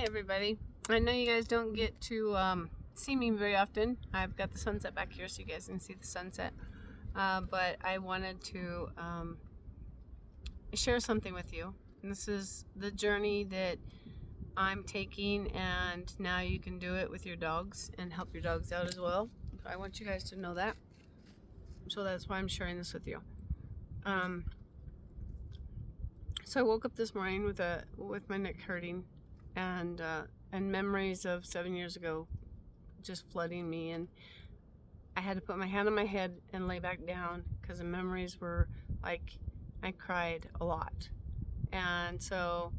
Hi everybody. I know you guys don't get to see me very often. I've got the sunset back here so you guys can see the sunset. But I wanted to share something with you. And this is the journey that I'm taking, and now you can do it with your dogs and help your dogs out as well. I want you guys to know that. So that's why I'm sharing this with you. So I woke up this morning with my neck hurting, and memories of 7 years ago just flooding me, and I had to put my hand on my head and lay back down because the memories were like, I cried a lot. And so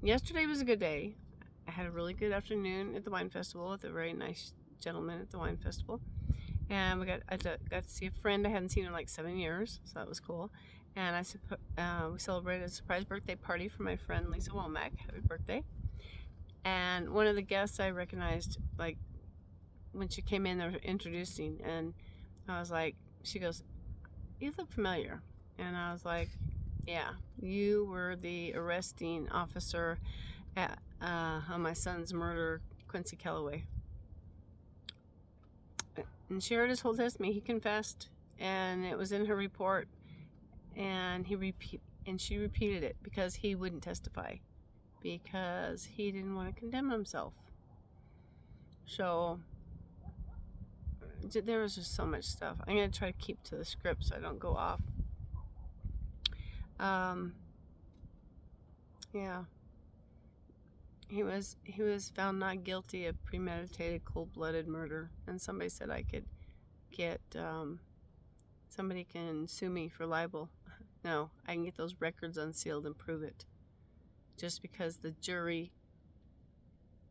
yesterday was a good day. I had a really good afternoon at the wine festival with a very nice gentleman at the wine festival, and I got to see a friend I hadn't seen in like 7 years, so that was cool. And we celebrated a surprise birthday party for my friend Lisa Womack. Happy birthday. And one of the guests I recognized, like, when she came in, they were introducing, and I was like, she goes, "You look familiar." And I was like, "Yeah, you were the arresting officer at, on my son's murder, Quincy Kellaway." And she heard his whole testimony. He confessed, and it was in her report. And she repeated it because he wouldn't testify, because he didn't want to condemn himself. So there was just so much stuff. I'm gonna try to keep to the script so I don't go off. Yeah, he was found not guilty of premeditated, cold-blooded murder, and somebody said I could get somebody can sue me for libel. No, I can get those records unsealed and prove it. Just because the jury,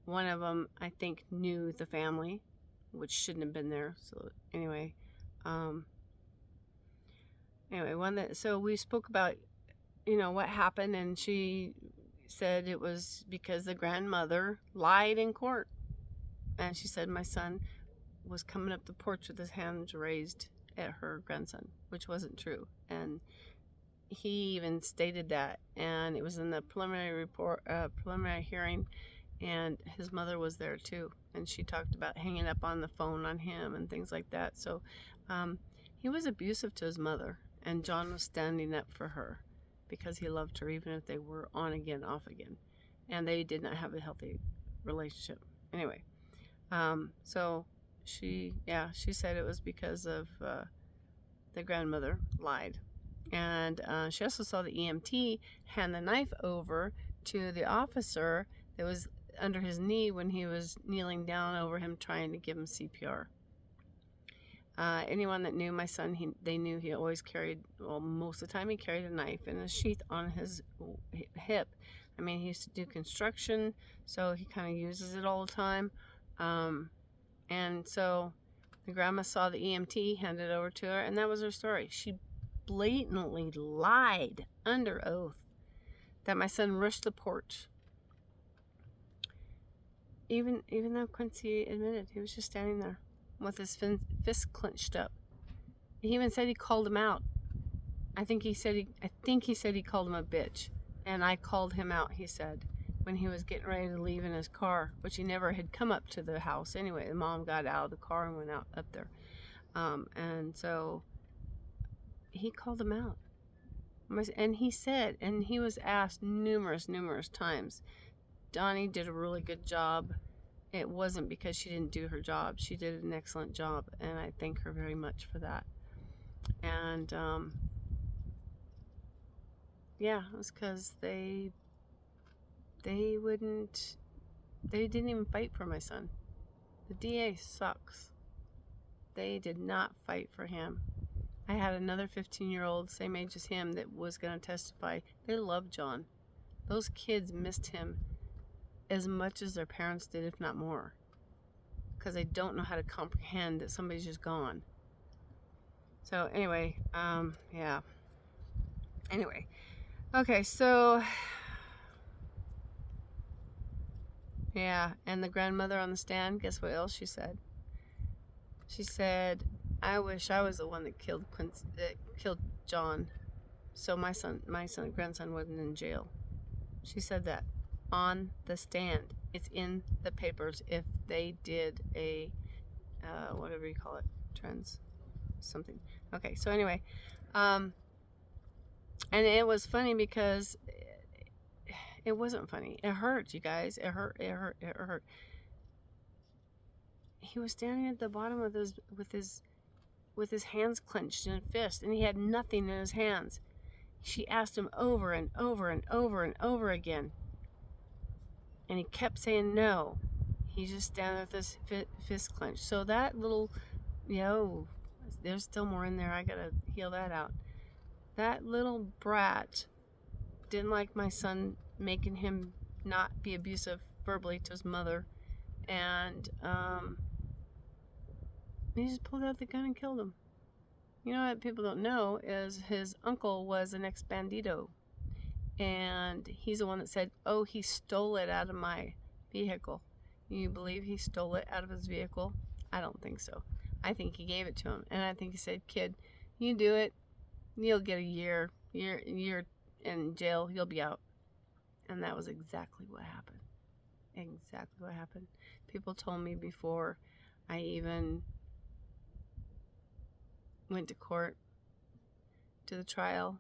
one of them, I think, knew the family, which shouldn't have been there. So anyway, so we spoke about, what happened, and she said it was because the grandmother lied in court. And she said my son was coming up the porch with his hands raised at her grandson, which wasn't true. And he even stated that, and it was in the preliminary hearing, and his mother was there too, and she talked about hanging up on the phone on him and things like that. So he was abusive to his mother, and John was standing up for her because he loved her, even if they were on again, off again, and they did not have a healthy relationship. Anyway, so she said it was because of the grandmother lied. And she also saw the EMT hand the knife over to the officer that was under his knee when he was kneeling down over him trying to give him CPR. Anyone that knew my son, they knew he always carried, well, most of the time he carried a knife in a sheath on his hip. I mean, he used to do construction, so he kind of uses it all the time. And so the grandma saw the EMT, handed it over to her, and that was her story. She blatantly lied under oath that my son rushed the porch, even though Quincy admitted he was just standing there with his fist clenched up. He even said he called him out. I think he said he called him a bitch, and I called him out, he said, when he was getting ready to leave in his car, which he never had come up to the house anyway. The mom got out of the car and went out up there, and so he called him out. And he said, and he was asked numerous times, Donnie did a really good job. It wasn't because she didn't do her job. She did an excellent job, and I thank her very much for that. And it was because they didn't even fight for my son. The DA sucks. They did not fight for him. I had another 15-year-old, same age as him, that was going to testify. They loved John. Those kids missed him as much as their parents did, if not more, because they don't know how to comprehend that somebody's just gone. So anyway, Anyway, okay, so and the grandmother on the stand, guess what else she said? She said, "I wish I was the one that killed John, so my grandson wasn't in jail." She said that. on the stand. It's in the papers if they did a, whatever you call it, trans something. Okay, so anyway, and it was funny because it wasn't funny. It hurt, you guys. It hurt. It hurt. It hurt. He was standing at the bottom of with his hands clenched in a fist, and he had nothing in his hands. She asked him over and over and over and over again, and he kept saying no. He just standing with his fist clenched. So that little, there's still more in there. I gotta heal that out. That little brat didn't like my son making him not be abusive verbally to his mother, and he just pulled out the gun and killed him. You know what people don't know is his uncle was an ex-bandito, and he's the one that said, oh, he stole it out of my vehicle. You believe he stole it out of his vehicle? I don't think so. I think he gave it to him, and I think he said, kid, you do it, you'll get a year in jail, you'll be out. And that was exactly what happened. Exactly what happened. People told me before I even went to court, to the trial,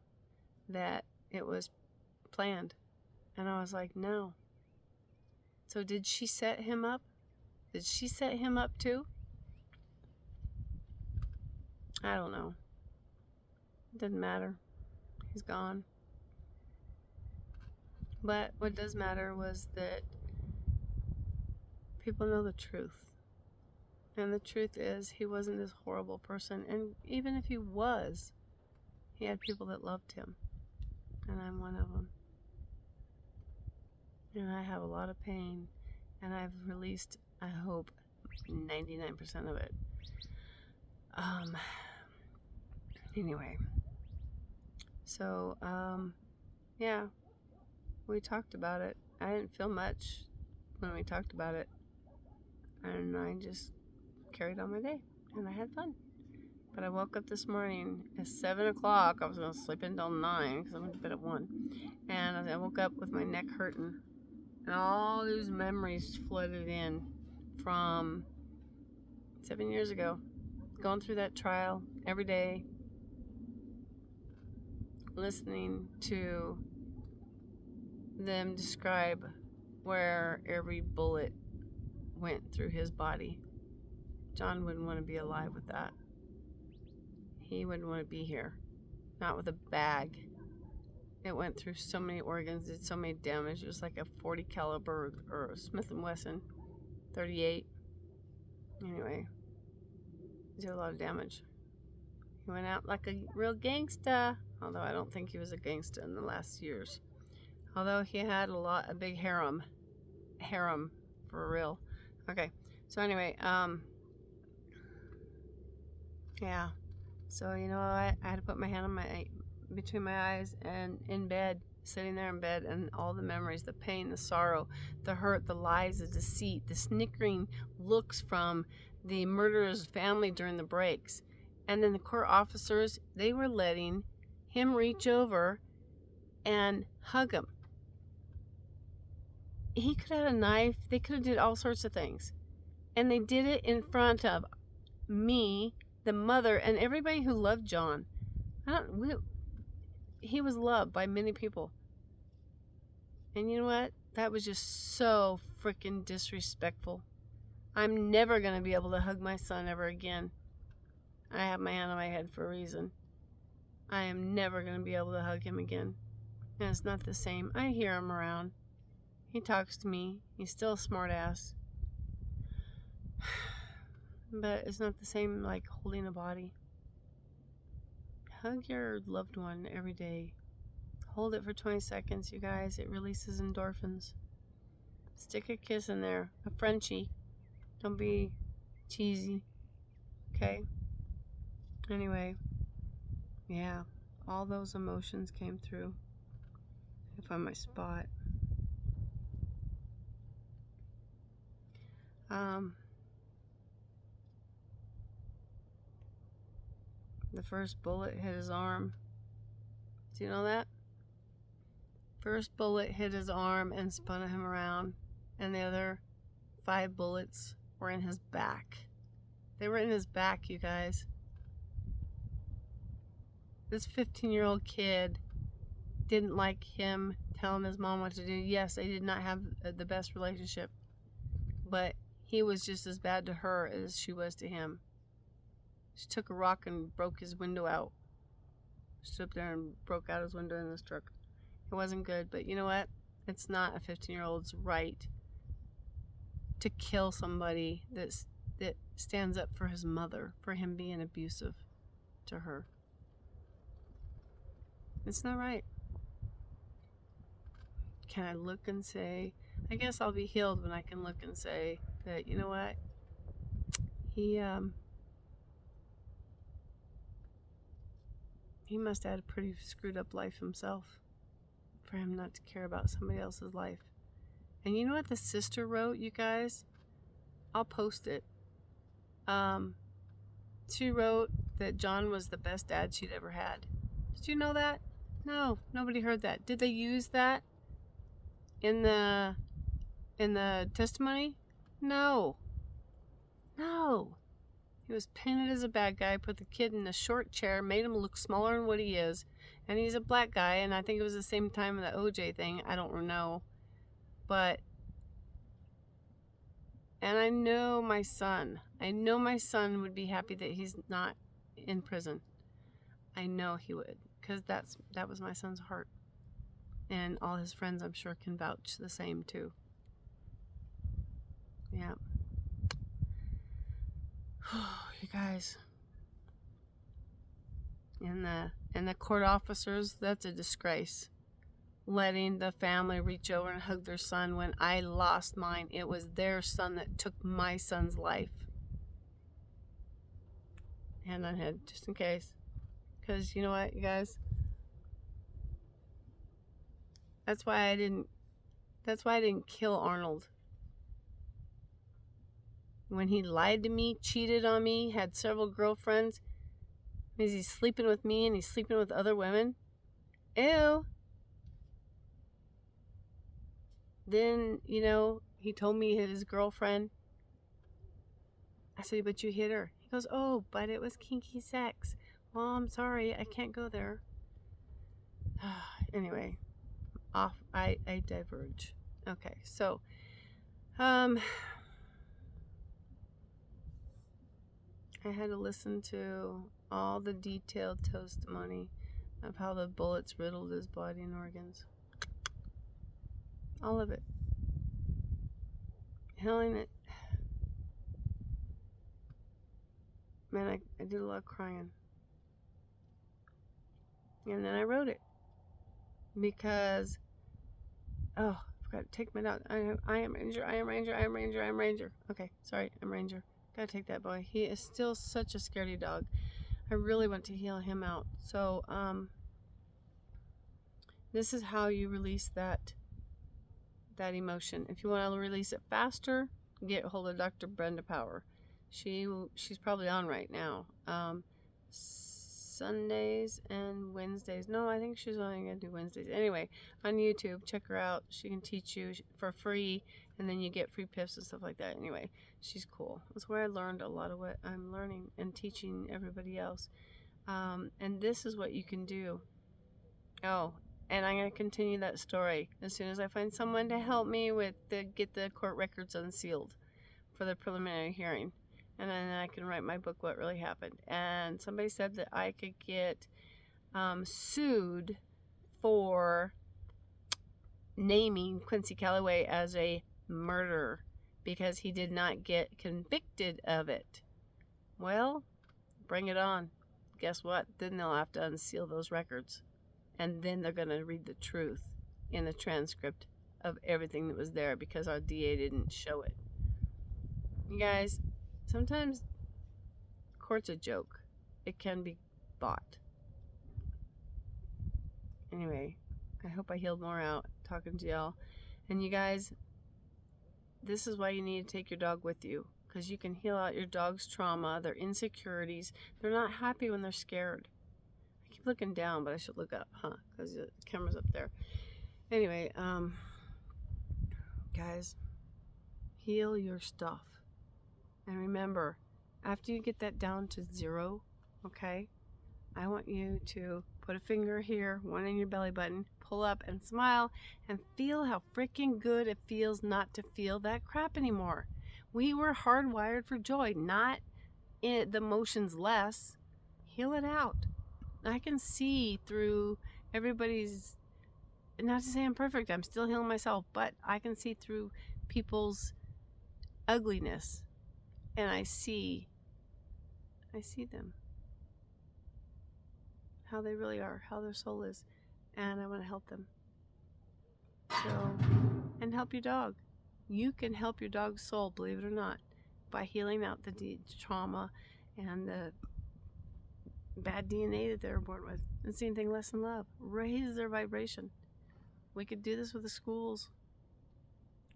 that it was planned. And I was like, no. So did she set him up? Did she set him up too? I don't know. It doesn't matter. He's gone. But what does matter was that people know the truth. And the truth is, he wasn't this horrible person. And even if he was, he had people that loved him. And I'm one of them. And I have a lot of pain. And I've released, I hope, 99% of it. Anyway. So, yeah. We talked about it. I didn't feel much when we talked about it. And I just carried on my day. And I had fun. But I woke up this morning at 7 o'clock. I was going to sleep until 9 because I went to bed at 1. And I woke up with my neck hurting. And all these memories flooded in from 7 years ago. Going through that trial every day. Listening to them describe where every bullet went through his body. John wouldn't want to be alive with that. He wouldn't want to be here. Not with a bag. It went through so many organs, did so many damage. It was like a 40 caliber or a Smith & Wesson 38. Anyway, did a lot of damage. He went out like a real gangsta, although I don't think he was a gangsta in the last years. Although he had a big harem for real. Okay, so anyway, yeah. So you know what? I had to put my hand on between my eyes and in bed, sitting there in bed, and all the memories, the pain, the sorrow, the hurt, the lies, the deceit, the snickering looks from the murderer's family during the breaks. And then the court officers, they were letting him reach over and hug him. He could have had a knife. They could have did all sorts of things. And they did it in front of me, the mother, and everybody who loved John. He was loved by many people. And you know what? That was just so freaking disrespectful. I'm never going to be able to hug my son ever again. I have my hand on my head for a reason. I am never going to be able to hug him again. And it's not the same. I hear him around. He talks to me. He's still a smart ass. But it's not the same like holding a body. Hug your loved one every day. Hold it for 20 seconds, you guys. It releases endorphins. Stick a kiss in there. A Frenchie. Don't be cheesy. Okay? Anyway. Yeah. All those emotions came through. I found my spot. The first bullet hit his arm. Do you know that? First bullet hit his arm and spun him around, and the other 5 bullets were in his back. They were in his back, you guys. This 15-year-old kid didn't like him telling his mom what to do. Yes, they did not have the best relationship, but he was just as bad to her as she was to him. She took a rock and broke his window out. Stood up there and broke out his window in this truck. It wasn't good, but you know what? It's not a 15-year-old's right to kill somebody that stands up for his mother, for him being abusive to her. It's not right. Can I look and say, I guess I'll be healed when I can look and say that, you know what? He must have had a pretty screwed up life himself for him not to care about somebody else's life. And you know what the sister wrote, you guys? I'll post it. She wrote that John was the best dad she'd ever had. Did you know that? No, nobody heard that. Did they use that in the testimony? No. He was painted as a bad guy, put the kid in a short chair, made him look smaller than what he is, and he's a black guy, and I think it was the same time of the OJ thing. I don't know. But, and I know my son would be happy that he's not in prison. I know he would, because that was my son's heart. And all his friends, I'm sure, can vouch the same too. Yeah. You guys. And the court officers, that's a disgrace. Letting the family reach over and hug their son when I lost mine. It was their son that took my son's life. Hand on head, just in case. Because you know what, you guys? That's why I didn't kill Arnold. When he lied to me, cheated on me, had several girlfriends, is he sleeping with me and he's sleeping with other women? Ew. Then, you know, he told me he hit his girlfriend. I said, but you hit her. He goes, oh, but it was kinky sex. Well, I'm sorry, I can't go there. Anyway, I diverge. Okay, so, I had to listen to all the detailed testimony of how the bullets riddled his body and organs. All of it. Healing it. Man, I did a lot of crying. And then I wrote it. Because, oh, I forgot to take my dog. I am Ranger, I am Ranger, I am Ranger, I am Ranger. Okay, sorry, I'm Ranger. Gotta take that boy. He is still such a scaredy dog. I really want to heal him out. So, this is how you release that emotion. If you want to release it faster, get a hold of Dr. Brenda Power. She's probably on right now. Sundays and Wednesdays. No, I think she's only going to do Wednesdays. Anyway, on YouTube, check her out. She can teach you for free, and then you get free pips and stuff like that. Anyway, she's cool. That's where I learned a lot of what I'm learning and teaching everybody else. And this is what you can do. Oh, and I'm going to continue that story as soon as I find someone to help me get the court records unsealed for the preliminary hearing. And then I can write my book, What Really Happened. And somebody said that I could get sued for naming Quincy Calloway as a murderer because he did not get convicted of it. Well, bring it on. Guess what? Then they'll have to unseal those records. And then they're going to read the truth in the transcript of everything that was there because our DA didn't show it. You guys, sometimes court's a joke. It can be bought. Anyway, I hope I healed more out talking to y'all. And you guys, this is why you need to take your dog with you. Because you can heal out your dog's trauma, their insecurities. They're not happy when they're scared. I keep looking down, but I should look up, huh? Because the camera's up there. Anyway, guys, heal your stuff. And remember, after you get that down to 0, okay, I want you to put a finger here, one in your belly button, pull up and smile, and feel how freaking good it feels not to feel that crap anymore. We were hardwired for joy, not the emotions less. Heal it out. I can see through everybody's, not to say I'm perfect, I'm still healing myself, but I can see through people's ugliness, and I see them, how they really are, how their soul is, and I want to help them. So, and help your dog. You can help your dog's soul, believe it or not, by healing out the trauma and the bad DNA that they're born with, and seeing things less in love. Raise their vibration. We could do this with the schools,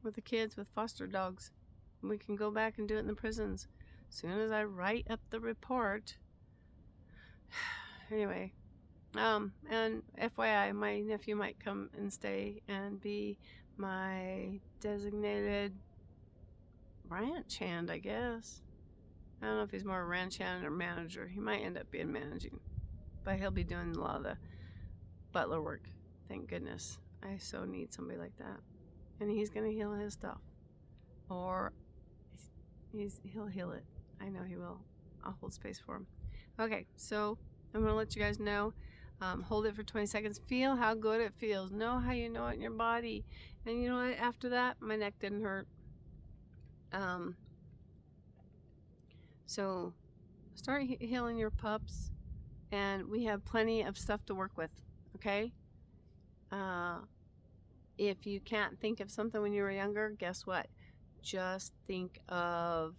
with the kids, with foster dogs. We can go back and do it in the prisons. As soon as I write up the report. Anyway, and FYI, my nephew might come and stay and be my designated ranch hand, I guess. I don't know if he's more a ranch hand or manager. He might end up being managing, but he'll be doing a lot of the butler work. Thank goodness. I so need somebody like that. And he's going to heal his stuff. Or he'll heal it. I know he will. I'll hold space for him. Okay, so I'm going to let you guys know. Hold it for 20 seconds. Feel how good it feels. Know how you know it in your body. And you know what? After that, my neck didn't hurt. So start healing your pups. And we have plenty of stuff to work with. Okay? If you can't think of something when you were younger, guess what? Just think of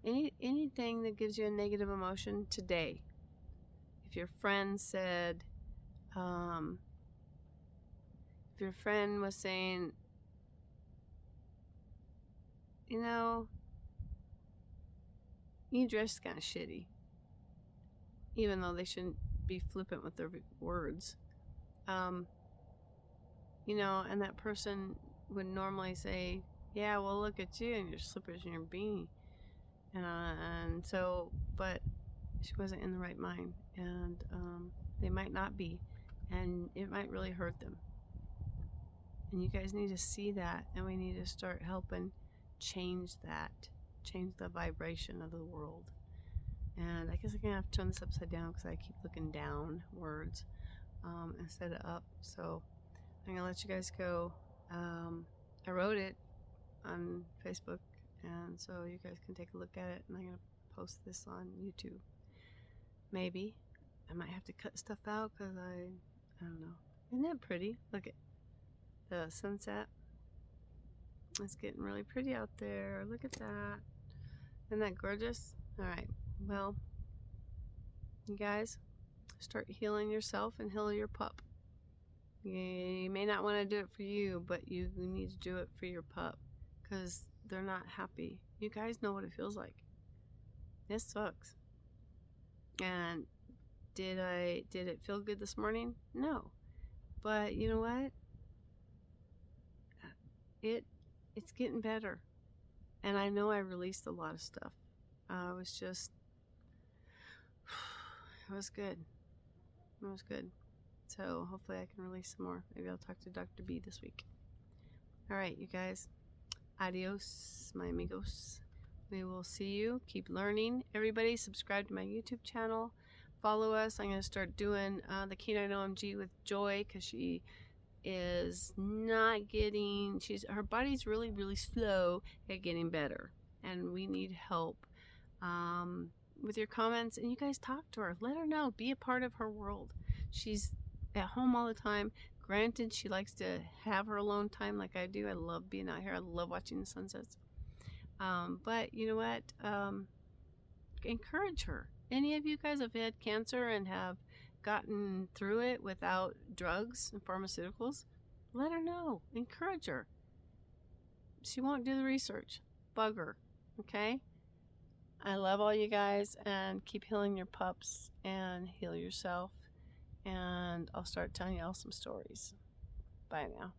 anything that gives you a negative emotion today. If your friend said, if your friend was saying, you know, you dress kind of shitty, even though they shouldn't be flippant with their words, you know, and that person would normally say, yeah, well, look at you and your slippers and your beanie. And so, but she wasn't in the right mind, and they might not be, and it might really hurt them. And you guys need to see that, and we need to start helping change that, change the vibration of the world. And I guess I'm gonna have to turn this upside down because I keep looking downwards instead of up. So I'm gonna let you guys go. I wrote it on Facebook, and so you guys can take a look at it, and I'm gonna post this on YouTube. Maybe I might have to cut stuff out because I don't know. Isn't that pretty? Look at the sunset. It's getting really pretty out there. Look at that. Isn't that gorgeous? All right. Well, you guys, start healing yourself and heal your pup. You may not want to do it for you, but you need to do it for your pup because they're not happy. You guys know what it feels like. This sucks. And did it feel good this morning? No. But you know what? It's getting better. And I know I released a lot of stuff. It was just, it was good. It was good. So hopefully I can release some more. Maybe I'll talk to Dr. B this week. All right, you guys. Adios, my amigos. We will see you. Keep learning. Everybody subscribe to my YouTube channel. Follow us. I'm going to start doing the Canine OMG with Joy because she is not getting, her body's really, really slow at getting better. And we need help with your comments. And you guys talk to her. Let her know. Be a part of her world. She's at home all the time. Granted, she likes to have her alone time like I do. I love being out here. I love watching the sunsets. But you know what? Encourage her. Any of you guys have had cancer and have gotten through it without drugs and pharmaceuticals? Let her know. Encourage her. She won't do the research. Bug her. Okay? I love all you guys, and keep healing your pups and heal yourself. and I'll start telling y'all some stories. Bye now.